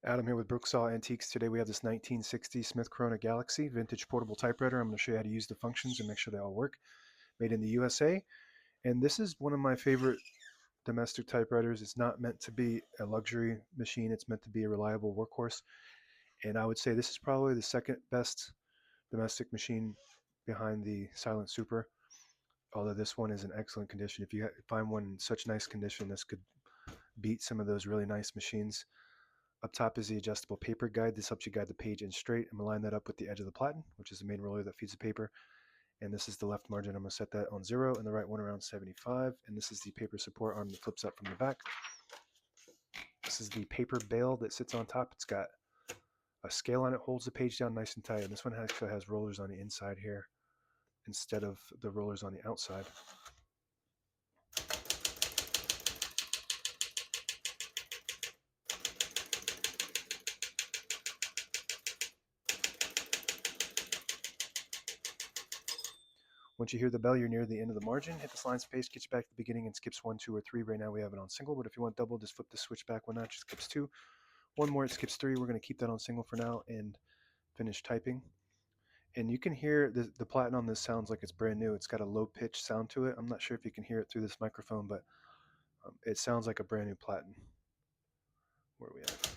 Adam here with Brooksaw Antiques. Today we have this 1960 Smith-Corona Galaxie vintage portable typewriter. I'm going to show you how to use the functions and make sure they all work. Made in the USA. And this is one of my favorite domestic typewriters. It's not meant to be a luxury machine. It's meant to be a reliable workhorse. And I would say this is probably the second best domestic machine behind the Silent Super. Although this one is in excellent condition. If you find one in such nice condition, this could beat some of those really nice machines. Up top is the adjustable paper guide. This helps you guide the page in straight. I'm going to line that up with the edge of the platen, which is the main roller that feeds the paper. And this is the left margin. I'm going to set that on 0 and the right one around 75. And this is the paper support arm that flips up from the back. This is the paper bail that sits on top. It's got a scale on it, holds the page down nice and tight. And this one actually has rollers on the inside here instead of the rollers on the outside. Once you hear the bell, you're near the end of the margin. Hit the slide space, gets you back to the beginning and skips 1, 2, or 3. Right now we have it on single, but if you want double, just flip the switch back 1 notch, it skips 2. One more, it skips 3. We're going to keep that on single for now and finish typing. And you can hear the platen on this sounds like it's brand new. It's got a low pitch sound to it. I'm not sure if you can hear it through this microphone, but it sounds like a brand new platen. Where are we at?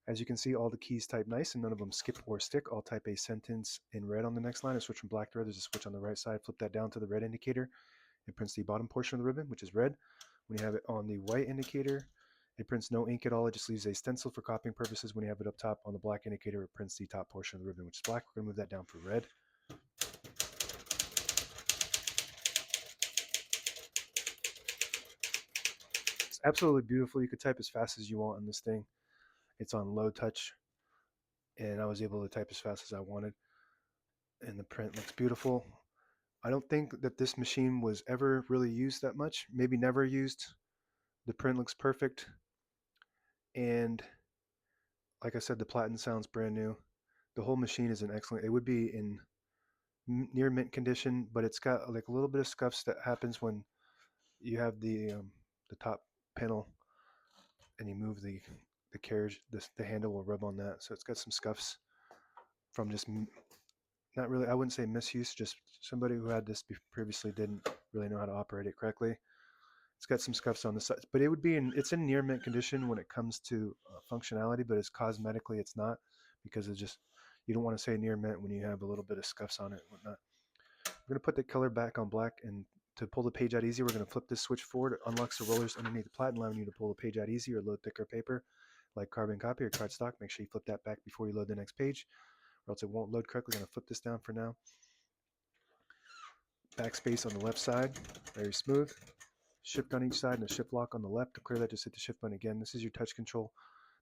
As you can see, all the keys type nice and none of them skip or stick. I'll type a sentence in red on the next line. I switch from black to red. There's a switch on the right side. Flip that down to the red indicator. It prints the bottom portion of the ribbon, which is red. When you have it on the white indicator, it prints no ink at all. It just leaves a stencil for copying purposes. When you have it up top on the black indicator, it prints the top portion of the ribbon, which is black. We're going to move that down for red. It's absolutely beautiful. You could type as fast as you want on this thing. It's on low touch, and I was able to type as fast as I wanted. And the print looks beautiful. I don't think that this machine was ever really used that much, maybe never used. The print looks perfect. And like I said, the platen sounds brand new. The whole machine is in excellent, it would be in near mint condition, but it's got like a little bit of scuffs that happens when you have the top panel and you move the carriage. The handle will rub on that, so it's got some scuffs from just not really, I wouldn't say misuse, just somebody who had this previously didn't really know how to operate it correctly. It's got some scuffs on the side, but it would be it's in near mint condition when it comes to functionality, but it's cosmetically it's not, because it's just, you don't want to say near mint when you have a little bit of scuffs on it and whatnot. We're going to put the color back on black, and to pull the page out easy, we're going to flip this switch forward. It unlocks the rollers underneath the platen, allowing you to pull the page out easy or load thicker paper like carbon copy or cardstock. Make sure you flip that back before you load the next page, or else it won't load correctly. We're going to flip this down for now. Backspace on the left side, very smooth. Shift on each side and a shift lock on the left. To clear that, just hit the shift button again. This is your touch control.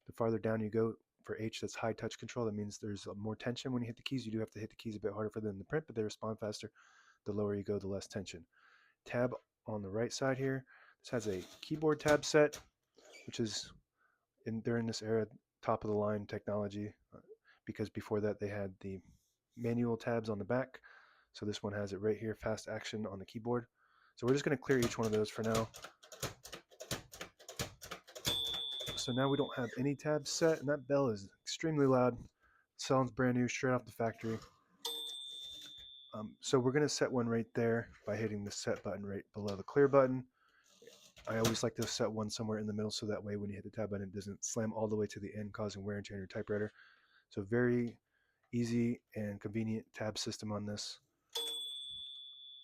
The farther down you go for H, that's high touch control. That means there's more tension when you hit the keys. You do have to hit the keys a bit harder for them to print, but they respond faster. The lower you go, the less tension. Tab on the right side here. This has a keyboard tab set, which is during this era top of the line technology, because before that they had the manual tabs on the back. So this one has it right here, fast action on the keyboard. So we're just going to clear each one of those for now. So now we don't have any tabs set, and that bell is extremely loud. It sounds brand new, straight off the factory. So we're going to set one right there by hitting the set button right below the clear button. I always like to set one somewhere in the middle, so that way when you hit the tab button, it doesn't slam all the way to the end, causing wear and tear on your typewriter. So very easy and convenient tab system on this.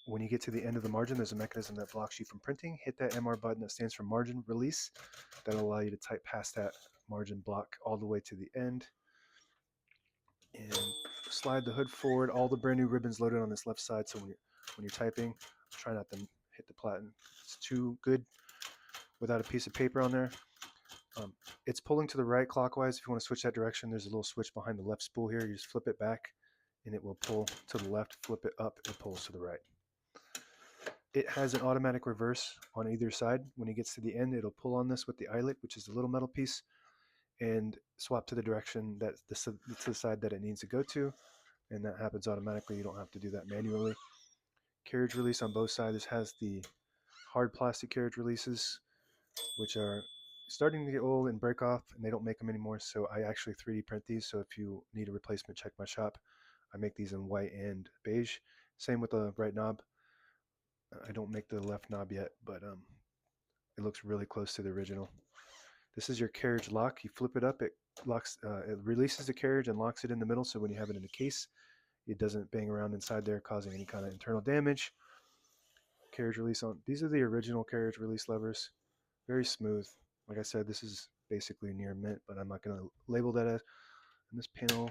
When you get to the end of the margin, there's a mechanism that blocks you from printing. Hit that MR button that stands for margin release. That'll allow you to type past that margin block all the way to the end. And slide the hood forward. All the brand new ribbons loaded on this left side, so when you're typing, try not to hit the platen. It's too good without a piece of paper on there. It's pulling to the right clockwise. If you want to switch that direction, there's a little switch behind the left spool here. You just flip it back and it will pull to the left. Flip it up, it pulls to the right. It has an automatic reverse on either side. When it gets to the end, it'll pull on this with the eyelet, which is the little metal piece, and swap to the direction to the side that it needs to go to, and that happens automatically. You don't have to do that manually. Carriage release on both sides. This has the hard plastic carriage releases, which are starting to get old and break off, and they don't make them anymore. So I actually 3D print these. So if you need a replacement, check my shop. I make these in white and beige. Same with the right knob. I don't make the left knob yet, but it looks really close to the original. This is your carriage lock. You flip it up, it locks, it releases the carriage and locks it in the middle. So when you have it in a case, it doesn't bang around inside there, causing any kind of internal damage. Carriage release on. These are the original carriage release levers. Very smooth. Like I said, this is basically near mint, but I'm not going to label that as. And this panel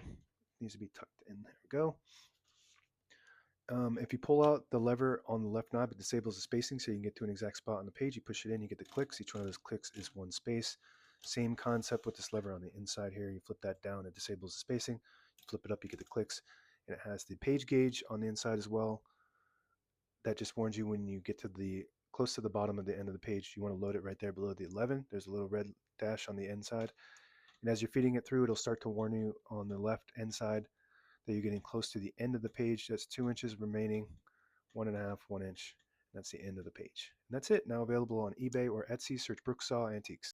needs to be tucked in. There we go. If you pull out the lever on the left knob, it disables the spacing so you can get to an exact spot on the page. You push it in, you get the clicks. Each one of those clicks is one space. Same concept with this lever on the inside here. You flip that down, it disables the spacing. You flip it up, you get the clicks. And it has the page gauge on the inside as well. That just warns you when you get to the close to the bottom of the end of the page, you want to load it right there below the 11. There's a little red dash on the inside. And as you're feeding it through, it'll start to warn you on the left end side that you're getting close to the end of the page. That's 2 inches remaining, 1.5, 1 inch. That's the end of the page. And that's it. Now available on eBay or Etsy. Search Brooksaw Antiques.